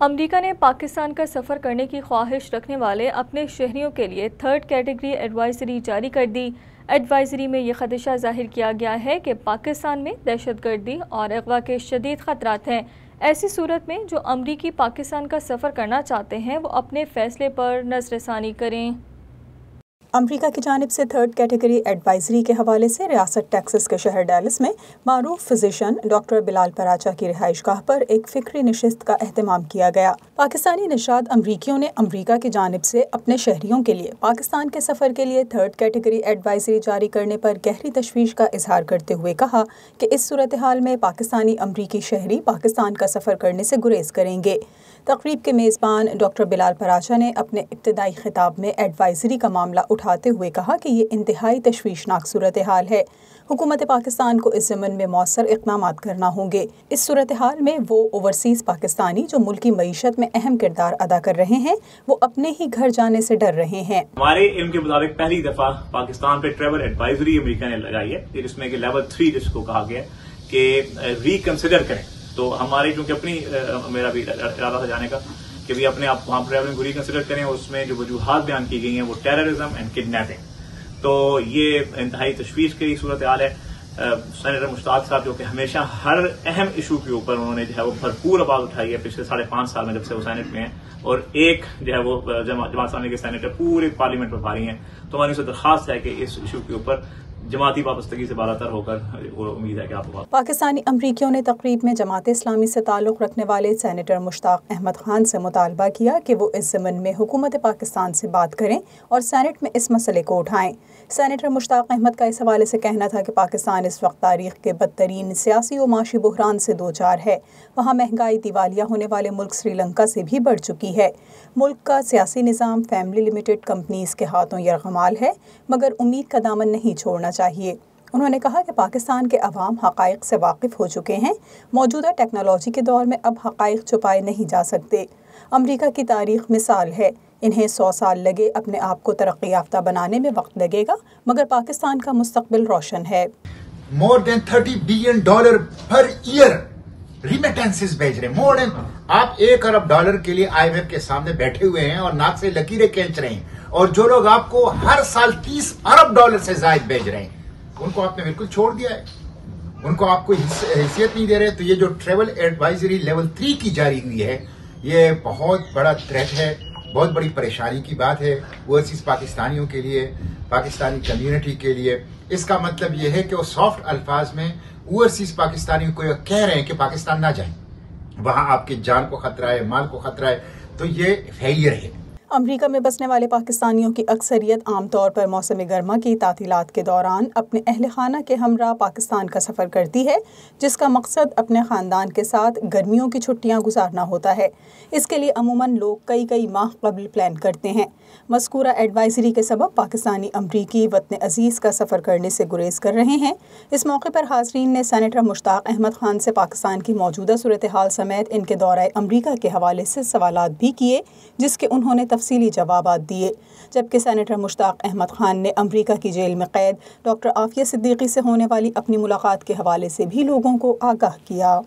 امریکہ نے پاکستان کا سفر کرنے کی خواہش رکھنے والے اپنے شہریوں کے لیے 3rd کیٹیگری ایڈوائزری جاری کر دی۔ ایڈوائزری میں یہ خدشہ ظاہر کیا گیا ہے کہ پاکستان میں دہشت گردی اور اغوا کے شدید خطرات ہیں۔ ایسی صورت میں جو امریکی پاکستان کا سفر کرنا چاہتے ہیں وہ اپنے فیصلے پر نظر ثانی کریں۔ امریکہ کی جانب سے 3rd کیٹیگری ایڈوائزری کے حوالے سے ریاست ٹیکساس کے شہر ڈیلس میں معروف فزیشین ڈاکٹر بلال پراچا کی رہائش گاہ پر ایک فکری نشست کا اہتمام کیا گیا۔ پاکستانی نژاد امریکیوں نے امریکہ کی جانب سے اپنے شہریوں کے لیے پاکستان کے سفر کے لیے 3rd کیٹیگری ایڈوائزری جاری کرنے پر گہری تشویش کا اظہار کرتے ہوئے کہا کہ اس صورتحال میں پاکستانی امریکی شہری پاکستان کا سفر کرنے سے گریز کریں گے۔ تقریب کے میزبان ڈاکٹر بلال پراچا نے اپنے ابتدائی خطاب میں ایڈوائزری کا معاملہ اٹھاتے ہوئے کہا کہ یہ انتہائی تشویشناک صورتحال ہے۔ حکومت پاکستان کو اس ضمن میں مؤثر اقدامات کرنا ہوں گے۔ اس صورتحال میں وہ اوورسیز پاکستانی جو ملکی معیشت میں اہم کردار ادا کر رہے ہیں وہ اپنے ہی گھر جانے سے ڈر رہے ہیں۔ ہمارے علم کے مطابق پہلی دفعہ پاکستان پہ ٹریول ایڈوائزری امریکہ نے لگائی ہے، جس میں کہ لیول 3 جس کو کہا گیا کہ ریکنسیڈر کریں۔ تو ہماری چونکہ اپنی میرا بھی ارادہ تھا جانے کا کہ بھی اپنے آپ وہاں ٹریولنگ کو ریکنسیڈر کریں، اور اس میں جو وجوہات بیان کی گئی ہیں وہ ٹیررزم اینڈ کڈنیپنگ۔ تو یہ انتہائی تشویش کی صورتحال ہے۔ سینیٹر مشتاق صاحب جو کہ ہمیشہ ہر اہم ایشو کے اوپر انہوں نے جو ہے وہ بھرپور آواز اٹھائی ہے پچھلے 5.5 سال میں جب سے وہ سینٹ میں ہیں، اور ایک جو ہے وہ جماعت اسلامی کے سینیٹر پورے پارلیمنٹ میں بھاری ہیں۔ تو ہماری سے درخواست ہے کہ اس ایشو کے اوپر جماعتی وابستگی سے بالاتر ہو کر وہ امید ہے کہ آپ کو پاکستانی امریکیوں نے تقریب میں جماعت اسلامی سے تعلق رکھنے والے سینیٹر مشتاق احمد خان سے مطالبہ کیا کہ وہ اس ضمن میں حکومت پاکستان سے بات کریں اور سینٹ میں اس مسئلے کو اٹھائیں۔ سینیٹر مشتاق احمد کا اس حوالے سے کہنا تھا کہ پاکستان اس وقت تاریخ کے بدترین سیاسی و معاشی بحران سے دوچار ہے۔ وہاں مہنگائی دیوالیہ ہونے والے ملک سری لنکا سے بھی بڑھ چکی ہے۔ ملک کا سیاسی نظام فیملی لمیٹڈ کمپنیز کے ہاتھوں یرغمال ہے، مگر امید کا دامن نہیں چھوڑنا چاہیے۔ انہوں نے کہا کہ پاکستان کے عوام حقائق سے واقف ہو چکے ہیں۔ موجودہ ٹیکنالوجی کے دور میں اب حقائق چھپائے نہیں جا سکتے۔ امریکہ کی تاریخ مثال ہے، انہیں 100 سال لگے اپنے آپ کو ترقی یافتہ بنانے میں وقت لگے گا، مگر پاکستان کا مستقبل روشن ہے۔ more than $30 billion per year remittances بھیج رہے ہیں۔ آپ $1 ارب کے لیے IMF کے سامنے بیٹھے ہوئے ہیں اور ناک سے لکیریں کھینچ رہے ہیں، اور جو لوگ آپ کو ہر سال $30 ارب سے زائد بھیج رہے ہیں ان کو آپ نے بالکل چھوڑ دیا ہے، ان کو آپ کو حیثیت نہیں دے رہے۔ تو یہ جو ٹریول ایڈوائزری لیول 3 کی جاری ہوئی ہے یہ بہت بڑا تھریٹ ہے، بہت بڑی پریشانی کی بات ہے اوورسیز پاکستانیوں کے لیے، پاکستانی کمیونٹی کے لیے۔ اس کا مطلب یہ ہے کہ وہ سافٹ الفاظ میں اوورسیز پاکستانیوں کو یہ کہہ رہے ہیں کہ پاکستان نہ جائیں، وہاں آپ کی جان کو خطرہ ہے، مال کو خطرہ ہے۔ تو یہ فیلئر ہے۔ امریکہ میں بسنے والے پاکستانیوں کی اکثریت عام طور پر موسم گرما کی تعطیلات کے دوران اپنے اہل خانہ کے ہمراہ پاکستان کا سفر کرتی ہے، جس کا مقصد اپنے خاندان کے ساتھ گرمیوں کی چھٹیاں گزارنا ہوتا ہے۔ اس کے لیے عموماً لوگ کئی ماہ قبل پلان کرتے ہیں۔ مذکورہ ایڈوائزری کے سبب پاکستانی امریکی وطن عزیز کا سفر کرنے سے گریز کر رہے ہیں۔ اس موقع پر حاضرین نے سینیٹر مشتاق احمد خان سے پاکستان کی موجودہ صورتحال سمیت ان کے دورہ امریکہ کے حوالے سے سوالات بھی کیے، جس کے انہوں نے تفصیلی جوابات دیے، جبکہ سینیٹر مشتاق احمد خان نے امریکہ کی جیل میں قید ڈاکٹر عافیہ صدیقی سے ہونے والی اپنی ملاقات کے حوالے سے بھی لوگوں کو آگاہ کیا۔